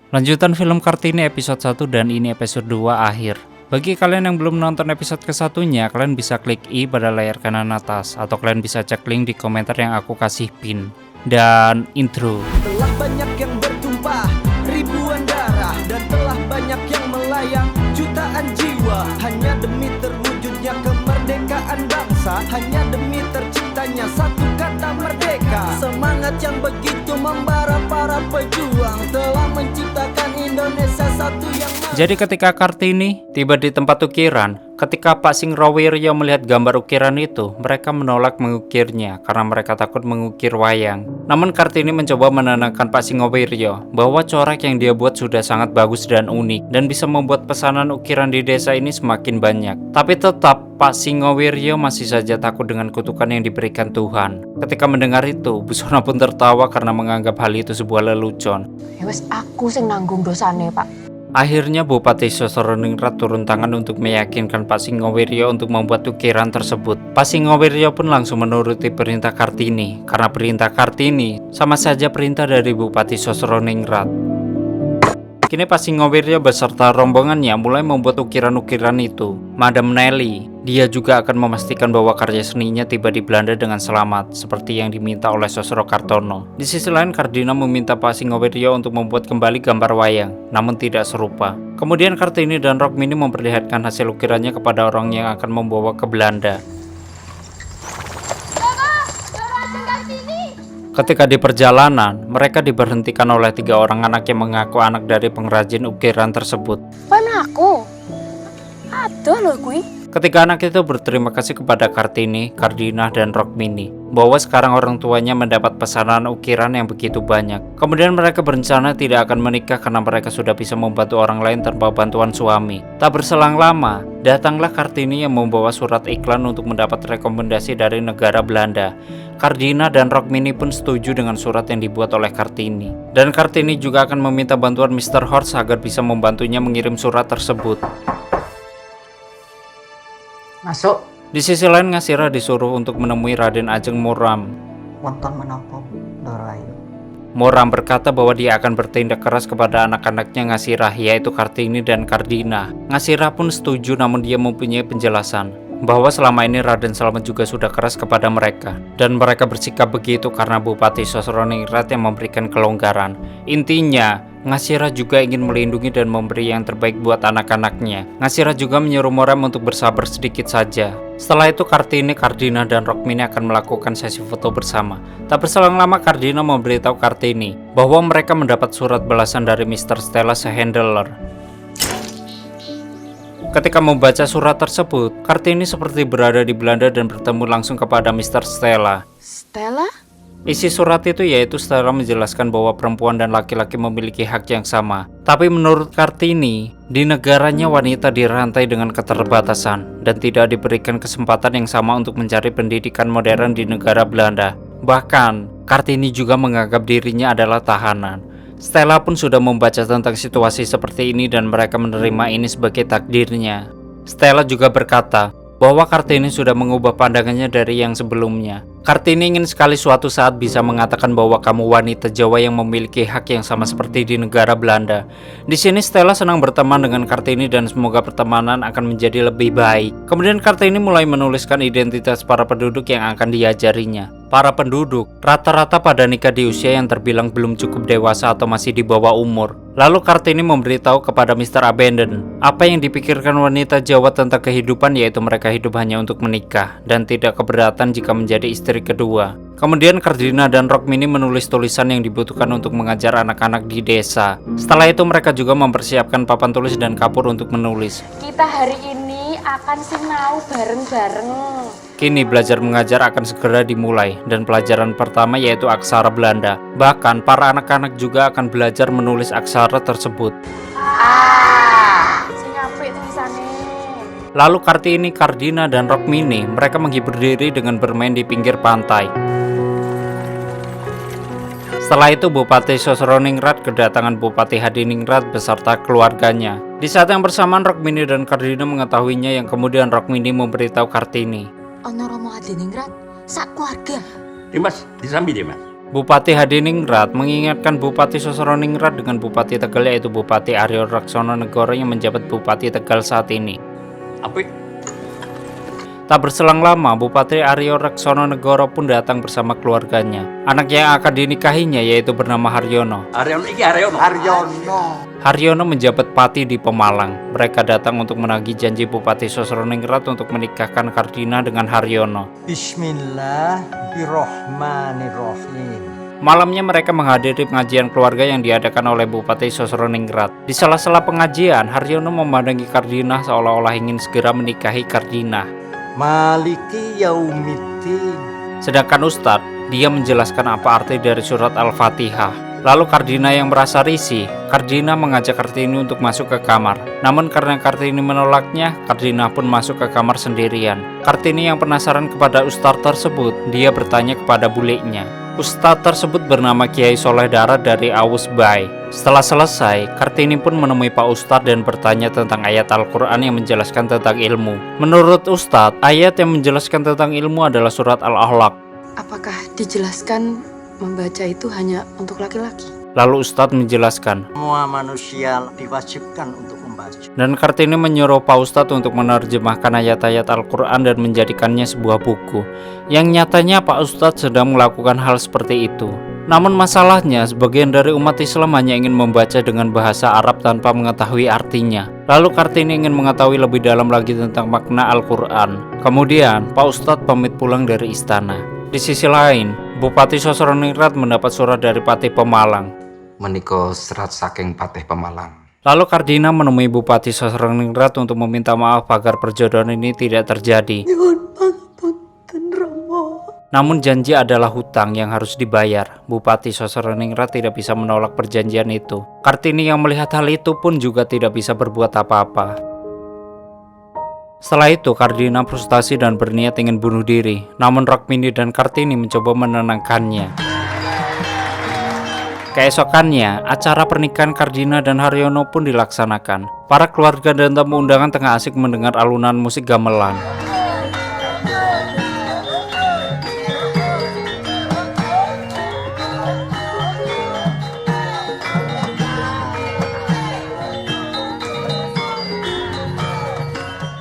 Lanjutan film Kartini episode 1 dan ini episode 2 akhir. Bagi kalian yang belum nonton episode ke-1-nya, kalian bisa klik I pada layar kanan atas, atau kalian bisa cek link di komentar yang aku kasih pin. Dan intro. Telah banyak yang bertumpah, ribuan darah, dan telah banyak yang melayang, jutaan jiwa, hanya demi terwujudnya kemerdekaan bangsa, hanya demi terciptanya satu kata merdeka. Semangat yang begitu membara para pejuang telah menciptakan Indonesia satu yang Jadi ketika Kartini tiba di tempat ukiran, ketika Pak Singrawiryo melihat gambar ukiran itu, mereka menolak mengukirnya karena mereka takut mengukir wayang. Namun Kartini mencoba menenangkan Pak Singrawiryo bahwa corak yang dia buat sudah sangat bagus dan unik dan bisa membuat pesanan ukiran di desa ini semakin banyak. Tapi tetap Pak Singrawiryo masih saja takut dengan kutukan yang diberikan Tuhan. Ketika mendengar itu, Busana pun tertawa karena menganggap hal itu sebuah lelucon. Ya wes aku sing nanggung dosane, Pak. Akhirnya Bupati Sosroningrat turun tangan untuk meyakinkan Pak Singowiryo untuk membuat ukiran tersebut. Pak Singowiryo pun langsung menuruti perintah Kartini, karena perintah Kartini sama saja perintah dari Bupati Sosroningrat. Kini Pak Singowiryo beserta rombongannya mulai membuat ukiran-ukiran itu. Madam Nelly, dia juga akan memastikan bahwa karya seninya tiba di Belanda dengan selamat, seperti yang diminta oleh Sosro Kartono. Di sisi lain, Kardina meminta Pak Singowiryo untuk membuat kembali gambar wayang, namun tidak serupa. Kemudian Kartini dan Rokmini memperlihatkan hasil ukirannya kepada orang yang akan membawa ke Belanda. Ketika di perjalanan, mereka diberhentikan oleh 3 orang anak yang mengaku anak dari pengrajin ukiran tersebut. Mana aku? Aduh lho kui. Ketika anak itu berterima kasih kepada Kartini, Kardina, dan Rokmini bahwa sekarang orang tuanya mendapat pesanan ukiran yang begitu banyak. Kemudian mereka berencana tidak akan menikah karena mereka sudah bisa membantu orang lain tanpa bantuan suami. Tak berselang lama, datanglah Kartini yang membawa surat iklan untuk mendapat rekomendasi dari negara Belanda. Kardina dan Rokmini pun setuju dengan surat yang dibuat oleh Kartini. Dan Kartini juga akan meminta bantuan Mr. Horst agar bisa membantunya mengirim surat tersebut. Masuk. Di sisi lain, Ngasira disuruh untuk menemui Raden Ajeng Muram. Wonten menapa Dorayu? Muram berkata bahwa dia akan bertindak keras kepada anak-anaknya Ngasirah, yaitu Kartini dan Kardina. Ngasirah pun setuju, namun dia mempunyai penjelasan bahwa selama ini Raden Salman juga sudah keras kepada mereka, dan mereka bersikap begitu karena Bupati Sosroningrat yang memberikan kelonggaran. Intinya, Ngasirah juga ingin melindungi dan memberi yang terbaik buat anak-anaknya. Ngasirah juga menyuruh Muram untuk bersabar sedikit saja. Setelah itu Kartini, Kardina, dan Rokmini akan melakukan sesi foto bersama. Tak berselang lama Kardina memberitahu Kartini bahwa mereka mendapat surat balasan dari Mr. Stella Sehendeler. Ketika membaca surat tersebut, Kartini seperti berada di Belanda dan bertemu langsung kepada Mr. Stella. Stella? Isi surat itu yaitu Stella menjelaskan bahwa perempuan dan laki-laki memiliki hak yang sama. Tapi menurut Kartini, di negaranya wanita dirantai dengan keterbatasan dan tidak diberikan kesempatan yang sama untuk mencari pendidikan modern di negara Belanda. Bahkan, Kartini juga menganggap dirinya adalah tahanan. Stella pun sudah membaca tentang situasi seperti ini dan mereka menerima ini sebagai takdirnya. Stella juga berkata bahwa Kartini sudah mengubah pandangannya dari yang sebelumnya. Kartini ingin sekali suatu saat bisa mengatakan bahwa kamu wanita Jawa yang memiliki hak yang sama seperti di negara Belanda. Di sini Stella senang berteman dengan Kartini dan semoga pertemanan akan menjadi lebih baik. Kemudian Kartini mulai menuliskan identitas para penduduk yang akan diajarinya. Para penduduk rata-rata pada nikah di usia yang terbilang belum cukup dewasa atau masih di bawah umur. Lalu Kartini memberitahu kepada Mr. Abandon apa yang dipikirkan wanita Jawa tentang kehidupan, yaitu mereka hidup hanya untuk menikah dan tidak keberatan jika menjadi istri kedua. Kemudian Kardina dan Rokmini menulis tulisan yang dibutuhkan untuk mengajar anak-anak di desa. Setelah itu mereka juga mempersiapkan papan tulis dan kapur untuk menulis. Kita hari ini akan sinau bareng-bareng. Kini belajar mengajar akan segera dimulai dan pelajaran pertama yaitu aksara Belanda. Bahkan para anak-anak juga akan belajar menulis aksara tersebut. Sing apik tulisane. Lalu Kartini, Kardina, dan Rokmini mereka menghibur diri dengan bermain di pinggir pantai. Setelah itu Bupati Sosroningrat kedatangan Bupati Hadiningrat beserta keluarganya. Di saat yang bersamaan Rokmini dan Kardina mengetahuinya, yang kemudian Rokmini memberitahu Kartini. Ono Romo Hadiningrat sak keluarga. Dimas, disambi Dimas. Bupati Hadiningrat mengingatkan Bupati Sosroningrat dengan Bupati Tegal yaitu Bupati Aryo Raksono Negoro yang menjabat Bupati Tegal saat ini. Tak berselang lama, Bupati Aryo Raksono Negoro pun datang bersama keluarganya. Anak yang akan dinikahinya yaitu bernama Haryono. Haryono menjabat pati di Pemalang. Mereka datang untuk menagih janji Bupati Sosroningrat untuk menikahkan Kardina dengan Haryono. Bismillahirrohmanirrohim. Malamnya mereka menghadiri pengajian keluarga yang diadakan oleh Bupati Sosroningrat. Di sela-sela pengajian, Haryono memandangi Kardina seolah-olah ingin segera menikahi Kardina. Maliki yaumiddin. Sedangkan Ustadz, dia menjelaskan apa arti dari surat Al-Fatihah. Lalu Kardina yang merasa risih, Kardina mengajak Kartini untuk masuk ke kamar. Namun karena Kartini menolaknya, Kardina pun masuk ke kamar sendirian. Kartini yang penasaran kepada Ustadz tersebut, dia bertanya kepada buliknya. Ustadz tersebut bernama Kiai Soleh Dara dari Awus Bay. Setelah selesai, Kartini pun menemui Pak Ustadz dan bertanya tentang ayat Al-Quran yang menjelaskan tentang ilmu. Menurut Ustadz, ayat yang menjelaskan tentang ilmu adalah surat Al-Ahlaq. Apakah dijelaskan membaca itu hanya untuk laki-laki? Lalu Ustadz menjelaskan, Semua manusia diwajibkan untuk membaca. dan Kartini menyuruh Pak Ustadz untuk menerjemahkan ayat-ayat Al-Quran dan menjadikannya sebuah buku. Yang nyatanya Pak Ustadz sedang melakukan hal seperti itu. Namun masalahnya, sebagian dari umat Islam hanya ingin membaca dengan bahasa Arab tanpa mengetahui artinya. Lalu Kartini ingin mengetahui lebih dalam lagi tentang makna Al-Quran. Kemudian Pak Ustadz pamit pulang dari istana. Di sisi lain, Bupati Sosroningrat mendapat surat dari Patih Pemalang. Menika serat saking Patih Pemalang. Lalu Kardina menemui Bupati Sosroningrat untuk meminta maaf agar perjodohan ini tidak terjadi. Namun janji adalah hutang yang harus dibayar. Bupati Sosroningrat tidak bisa menolak perjanjian itu. Kartini yang melihat hal itu pun juga tidak bisa berbuat apa-apa. Setelah itu, Kardina frustasi dan berniat ingin bunuh diri. Namun Rokmini dan Kartini mencoba menenangkannya. Keesokannya, acara pernikahan Kardina dan Haryono pun dilaksanakan. Para keluarga dan tamu undangan tengah asik mendengar alunan musik gamelan.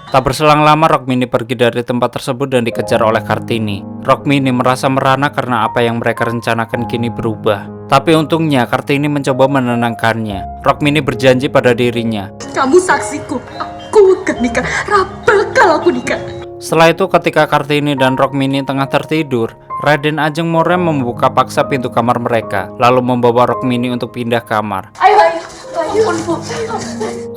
Tak berselang lama, Rokmini pergi dari tempat tersebut dan dikejar oleh Kartini. Rokmini merasa merana karena apa yang mereka rencanakan kini berubah. Tapi untungnya Kartini mencoba menenangkannya. Rokmini berjanji pada dirinya. Kamu saksiku, aku akan nikah, bakal aku nikah. Setelah itu ketika Kartini dan Rokmini tengah tertidur, Raden Ajeng Morem membuka paksa pintu kamar mereka, lalu membawa Rokmini untuk pindah kamar. Ayo, Bu.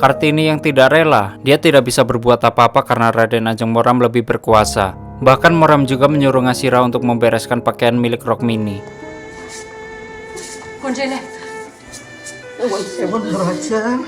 Kartini yang tidak rela, dia tidak bisa berbuat apa-apa karena Raden Ajeng Morem lebih berkuasa. Bahkan Morem juga menyuruh Ngasira untuk membereskan pakaian milik Rokmini. Kuncinya. Raja.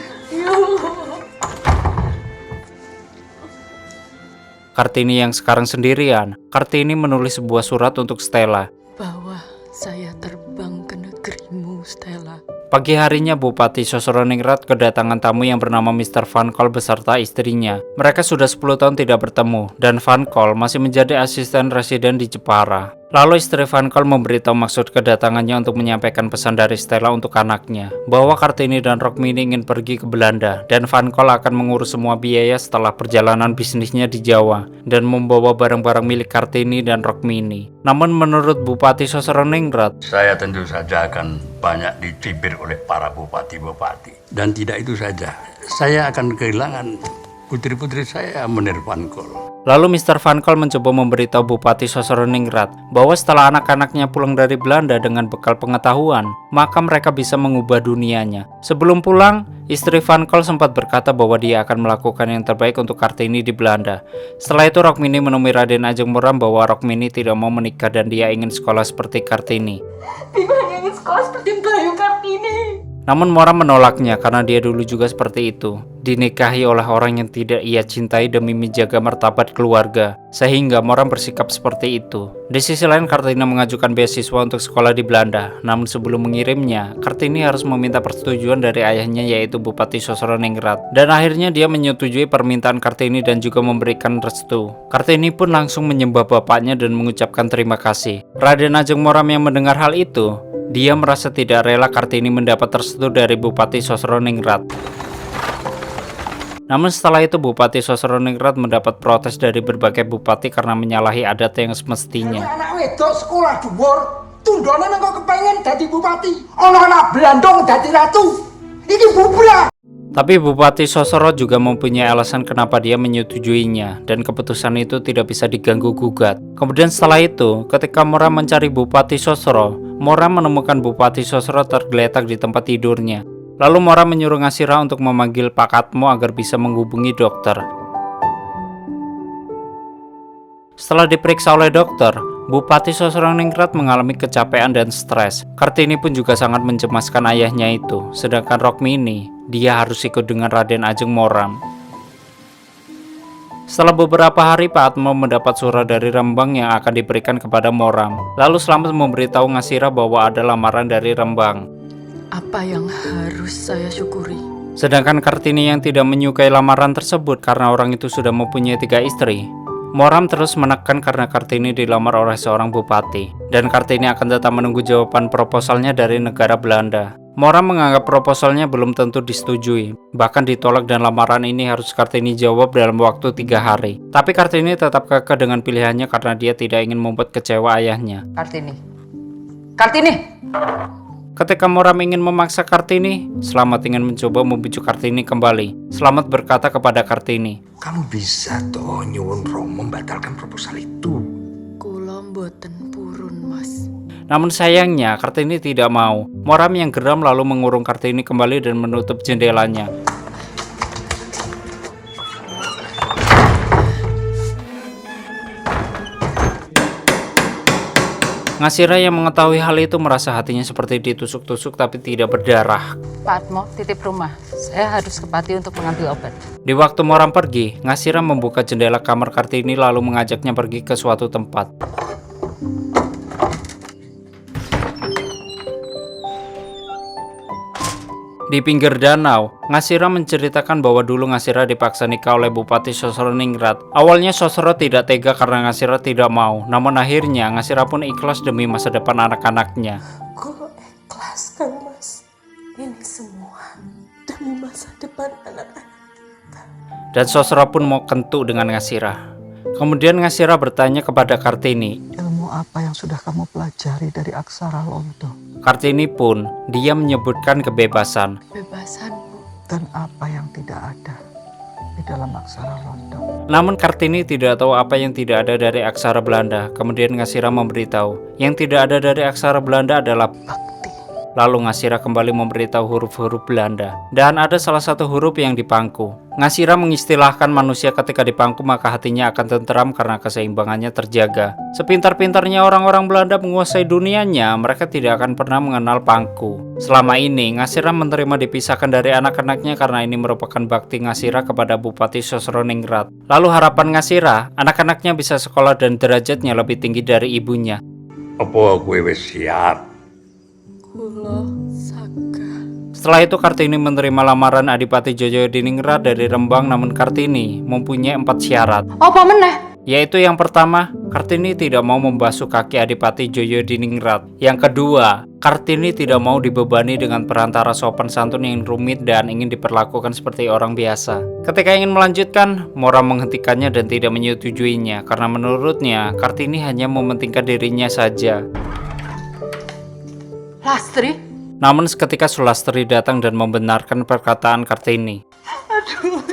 Kartini yang sekarang sendirian, Kartini menulis sebuah surat untuk Stella. Bahwa saya terbang ke negerimu, Stella. Pagi harinya Bupati Sosroningrat kedatangan tamu yang bernama Mr. Van Kol beserta istrinya. Mereka sudah 10 tahun tidak bertemu, dan Van Kol masih menjadi asisten residen di Jepara. Lalu istri Van Kol memberitahu maksud kedatangannya untuk menyampaikan pesan dari Stella untuk anaknya, bahwa Kartini dan Rokmini ingin pergi ke Belanda, dan Van Kol akan mengurus semua biaya setelah perjalanan bisnisnya di Jawa, dan membawa barang-barang milik Kartini dan Rokmini. Namun menurut Bupati Sosroningrat, saya tentu saja akan banyak dicibir oleh para bupati-bupati. Dan tidak itu saja, saya akan kehilangan putri-putri saya Munir Van Kol. Lalu Mr. Van Kol mencoba memberitahu Bupati Sosroningrat bahwa setelah anak-anaknya pulang dari Belanda dengan bekal pengetahuan, maka mereka bisa mengubah dunianya. Sebelum pulang, istri Van Kol sempat berkata bahwa dia akan melakukan yang terbaik untuk Kartini di Belanda. Setelah itu Rokmini menemui Raden Ajeng Morem bahwa Rokmini tidak mau menikah dan dia ingin sekolah seperti Kartini. Bima ingin sekolah seperti Bayu Kartini. Namun Morem menolaknya karena dia dulu juga seperti itu. dinikahi oleh orang yang tidak ia cintai demi menjaga martabat keluarga, sehingga Moram bersikap seperti itu. Di sisi lain, Kartini mengajukan beasiswa untuk sekolah di Belanda, namun sebelum mengirimnya, Kartini harus meminta persetujuan dari ayahnya yaitu Bupati Sosroningrat, dan akhirnya dia menyetujui permintaan Kartini dan juga memberikan restu. Kartini pun langsung menyembah bapaknya dan mengucapkan terima kasih. Raden Ajeng Moram yang mendengar hal itu, dia merasa tidak rela Kartini mendapat restu dari Bupati Sosroningrat. Namun setelah itu Bupati Sosroningrat mendapat protes dari berbagai bupati karena menyalahi adat yang semestinya. Anak wedok sekolah dhuwur, tundone nang kok kepengen dadi bupati. Ana anak blandong dadi ratu. Iki bubrah. Tapi Bupati Sosro juga mempunyai alasan kenapa dia menyetujuinya, dan keputusan itu tidak bisa diganggu gugat. Kemudian setelah itu, ketika Moram mencari Bupati Sosro, Moram menemukan Bupati Sosro tergeletak di tempat tidurnya. Lalu Moram menyuruh Ngasira untuk memanggil Pak Katmo agar bisa menghubungi dokter. Setelah diperiksa oleh dokter, Bupati Sosroningrat mengalami kecapean dan stres. Kartini pun juga sangat mencemaskan ayahnya itu. Sedangkan Rokmini, dia harus ikut dengan Raden Ajeng Moram. Setelah beberapa hari, Pak Atmo mendapat surat dari Rembang yang akan diberikan kepada Moram. Lalu Slamet memberitahu Ngasira bahwa ada lamaran dari Rembang. Apa yang harus saya syukuri? Sedangkan Kartini yang tidak menyukai lamaran tersebut karena orang itu sudah mempunyai 3 istri. Moram terus menekan karena Kartini dilamar oleh seorang bupati, dan Kartini akan tetap menunggu jawaban proposalnya dari negara Belanda. Moram menganggap proposalnya belum tentu disetujui, bahkan ditolak, dan lamaran ini harus Kartini jawab dalam waktu 3 hari. Tapi Kartini tetap kekeh dengan pilihannya karena dia tidak ingin membuat kecewa ayahnya. Kartini. Kartini! Ketika Moram ingin memaksa Kartini, Slamet ingin mencoba membujuk Kartini kembali. Slamet berkata kepada Kartini, Kamu bisa toh nyuwun Romo membatalkan proposal itu. Kula mboten purun, Mas. Namun sayangnya Kartini tidak mau. Moram yang geram lalu mengurung Kartini kembali dan menutup jendelanya. Ngasira yang mengetahui hal itu merasa hatinya seperti ditusuk-tusuk tapi tidak berdarah. Pak Atmo, titip rumah. Saya harus ke Pati untuk mengambil obat. Di waktu Moram pergi, Ngasira membuka jendela kamar Kartini lalu mengajaknya pergi ke suatu tempat. Di pinggir danau, Ngasira menceritakan bahwa dulu Ngasira dipaksa nikah oleh Bupati Sosroningrat. Awalnya Sosro tidak tega karena Ngasira tidak mau, namun akhirnya Ngasira pun ikhlas demi masa depan anak-anaknya. Aku ikhlas, Kang Mas. Ini semua demi masa depan anak-anak. Dan Sosro pun mau kentu dengan Ngasira. Kemudian Ngasira bertanya kepada Kartini, Ilmu apa yang sudah kamu pelajari dari aksara Londo? Kartini pun dia menyebutkan kebebasan. Kebebasan, Bu. Dan apa yang tidak ada di dalam aksara Londo? Namun Kartini tidak tahu apa yang tidak ada dari aksara Belanda. Kemudian Ngasira memberitahu, yang tidak ada dari aksara Belanda adalah Bakti. Lalu Ngasira kembali memberitahu huruf-huruf Belanda. Dan ada salah satu huruf yang dipangku. Ngasira mengistilahkan manusia ketika dipangku maka hatinya akan tenteram karena keseimbangannya terjaga. Sepintar-pintarnya orang-orang Belanda menguasai dunianya, mereka tidak akan pernah mengenal pangku. Selama ini, Ngasira menerima dipisahkan dari anak-anaknya karena ini merupakan bakti Ngasira kepada Bupati Sosroningrat. Lalu harapan Ngasira, anak-anaknya bisa sekolah dan derajatnya lebih tinggi dari ibunya. Apa kowe wis siap? Kula saka. Setelah itu Kartini menerima lamaran Adipati Joyodiningrat dari Rembang, namun Kartini mempunyai 4 syarat. Apa meneh? Yaitu yang pertama, Kartini tidak mau membasuh kaki Adipati Joyodiningrat. Yang kedua, Kartini tidak mau dibebani dengan perantara sopan santun yang rumit dan ingin diperlakukan seperti orang biasa. Ketika ingin melanjutkan, Moram menghentikannya dan tidak menyetujuinya karena menurutnya Kartini hanya mementingkan dirinya saja. Lastri? Namun seketika Sulastri datang dan membenarkan perkataan Kartini. Aduh,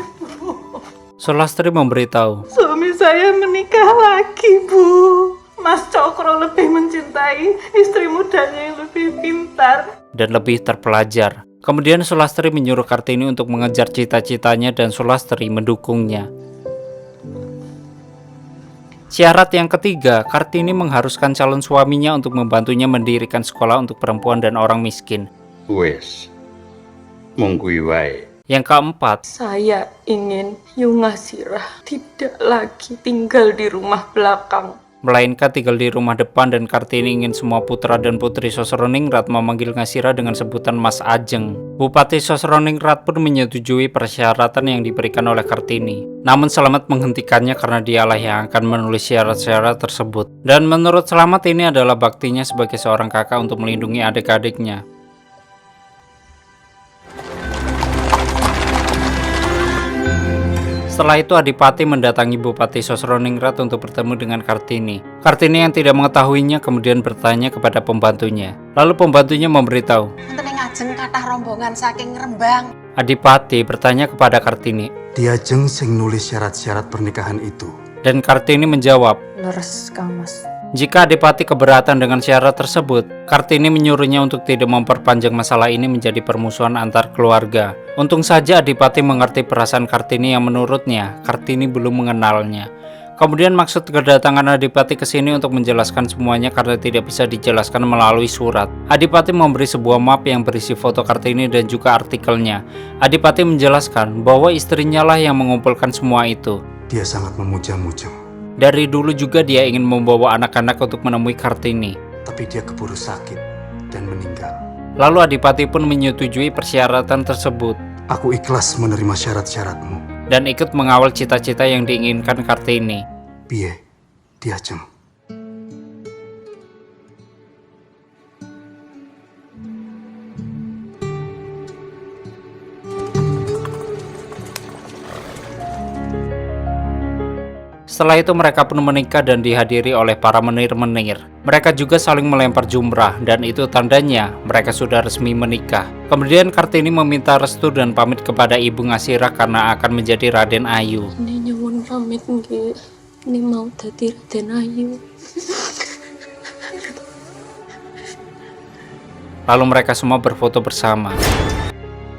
Sulastri memberitahu, suami saya menikah lagi, Bu. Mas Cokro lebih mencintai istri mudanya yang lebih pintar dan lebih terpelajar. Kemudian Sulastri menyuruh Kartini untuk mengejar cita-citanya dan Sulastri mendukungnya. Syarat yang ketiga, Kartini mengharuskan calon suaminya untuk membantunya mendirikan sekolah untuk perempuan dan orang miskin. Wes. Mung kuwi wae. Yang keempat, Saya ingin Yungasirah tidak lagi tinggal di rumah belakang. melainkan tinggal di rumah depan, dan Kartini ingin semua putra dan putri Sosroningrat memanggil Ngasira dengan sebutan Mas Ajeng. Bupati Sosroningrat pun menyetujui persyaratan yang diberikan oleh Kartini. Namun Slamet menghentikannya karena dialah yang akan menulis syarat-syarat tersebut. Dan menurut Slamet ini adalah baktinya sebagai seorang kakak untuk melindungi adik-adiknya. Setelah itu Adipati mendatangi Bupati Sosroningrat untuk bertemu dengan Kartini. Kartini yang tidak mengetahuinya kemudian bertanya kepada pembantunya. Lalu pembantunya memberitahu. Enten ngajeng kathah rombongan saking Rembang. Adipati bertanya kepada Kartini. Diajeng sing nulis syarat-syarat pernikahan itu. Dan Kartini menjawab. Leres, Kang Mas. Jika Adipati keberatan dengan syarat tersebut, Kartini menyuruhnya untuk tidak memperpanjang masalah ini menjadi permusuhan antar keluarga. Untung saja Adipati mengerti perasaan Kartini yang menurutnya Kartini belum mengenalnya. Kemudian maksud kedatangan Adipati ke sini untuk menjelaskan semuanya karena tidak bisa dijelaskan melalui surat. Adipati memberi sebuah map yang berisi foto Kartini dan juga artikelnya. Adipati menjelaskan bahwa istrinya lah yang mengumpulkan semua itu. Dia sangat memuja-muja. Dari dulu juga dia ingin membawa anak-anak untuk menemui Kartini. Tapi dia keburu sakit dan meninggal. Lalu Adipati pun menyetujui persyaratan tersebut. Aku ikhlas menerima syarat-syaratmu. Dan ikut mengawal cita-cita yang diinginkan Kartini. Piye, Diajeng. Setelah itu mereka pun menikah dan dihadiri oleh para menir-menir. Mereka juga saling melempar jumrah dan itu tandanya mereka sudah resmi menikah. Kemudian Kartini meminta restu dan pamit kepada Ibu Ngasirah karena akan menjadi Raden Ayu. Ini nyuwun pamit nggih. Ini mau dadi Raden Ayu. Lalu mereka semua berfoto bersama.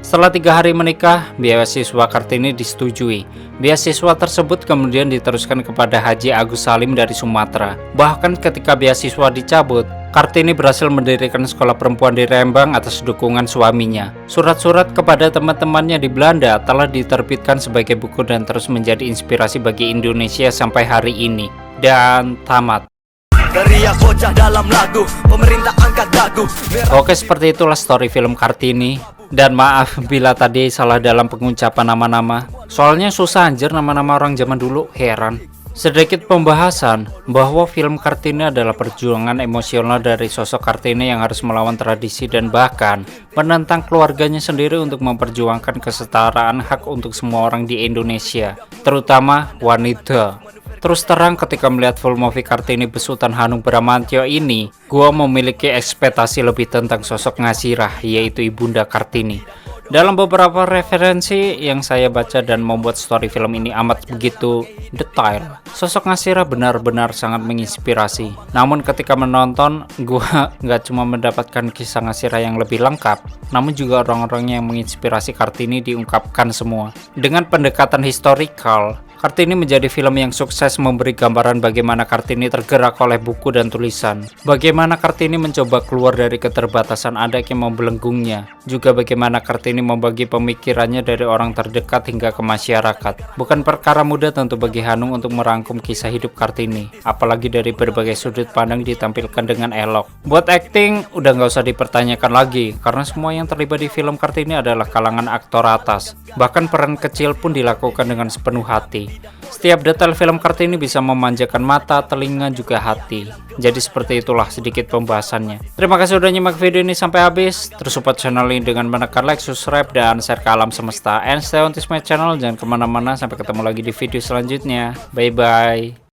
Setelah 3 hari menikah, beasiswa Kartini disetujui. Beasiswa tersebut kemudian diteruskan kepada Haji Agus Salim dari Sumatera. Bahkan ketika beasiswa dicabut, Kartini berhasil mendirikan sekolah perempuan di Rembang atas dukungan suaminya. Surat-surat kepada teman-temannya di Belanda telah diterbitkan sebagai buku dan terus menjadi inspirasi bagi Indonesia sampai hari ini. Dan tamat. Teriak bocah dalam lagu, pemerintah angkat dagu. Oke, seperti itulah story film Kartini. Dan maaf bila tadi salah dalam pengucapan nama-nama. Soalnya susah anjir nama-nama orang zaman dulu, heran. Sedikit pembahasan bahwa film Kartini adalah perjuangan emosional dari sosok Kartini yang harus melawan tradisi dan bahkan menentang keluarganya sendiri untuk memperjuangkan kesetaraan hak untuk semua orang di Indonesia, terutama wanita. Terus terang ketika melihat full movie Kartini besutan Hanung Bramantyo ini, gua memiliki ekspektasi lebih tentang sosok Ngasirah, yaitu Ibunda Kartini. Dalam beberapa referensi yang saya baca dan membuat story film ini amat begitu detail, sosok Ngasirah benar-benar sangat menginspirasi. Namun ketika menonton, gua nggak cuma mendapatkan kisah Ngasirah yang lebih lengkap, namun juga orang-orang yang menginspirasi Kartini diungkapkan semua. Dengan pendekatan historical, Kartini menjadi film yang sukses memberi gambaran bagaimana Kartini tergerak oleh buku dan tulisan. Bagaimana Kartini mencoba keluar dari keterbatasan adat yang membelenggungnya. Juga bagaimana Kartini membagi pemikirannya dari orang terdekat hingga ke masyarakat. Bukan perkara mudah tentu bagi Hanung untuk merangkum kisah hidup Kartini. Apalagi dari berbagai sudut pandang ditampilkan dengan elok. Buat acting, udah nggak usah dipertanyakan lagi. Karena semua yang terlibat di film Kartini adalah kalangan aktor atas. Bahkan peran kecil pun dilakukan dengan sepenuh hati. Setiap detail film Kartini bisa memanjakan mata, telinga, juga hati. Jadi seperti itulah sedikit pembahasannya. Terima kasih sudah nyimak video ini sampai habis. Terus support channel ini dengan menekan like, subscribe, dan share ke alam semesta. And stay on this my channel. Jangan kemana-mana, sampai ketemu lagi di video selanjutnya. Bye-bye.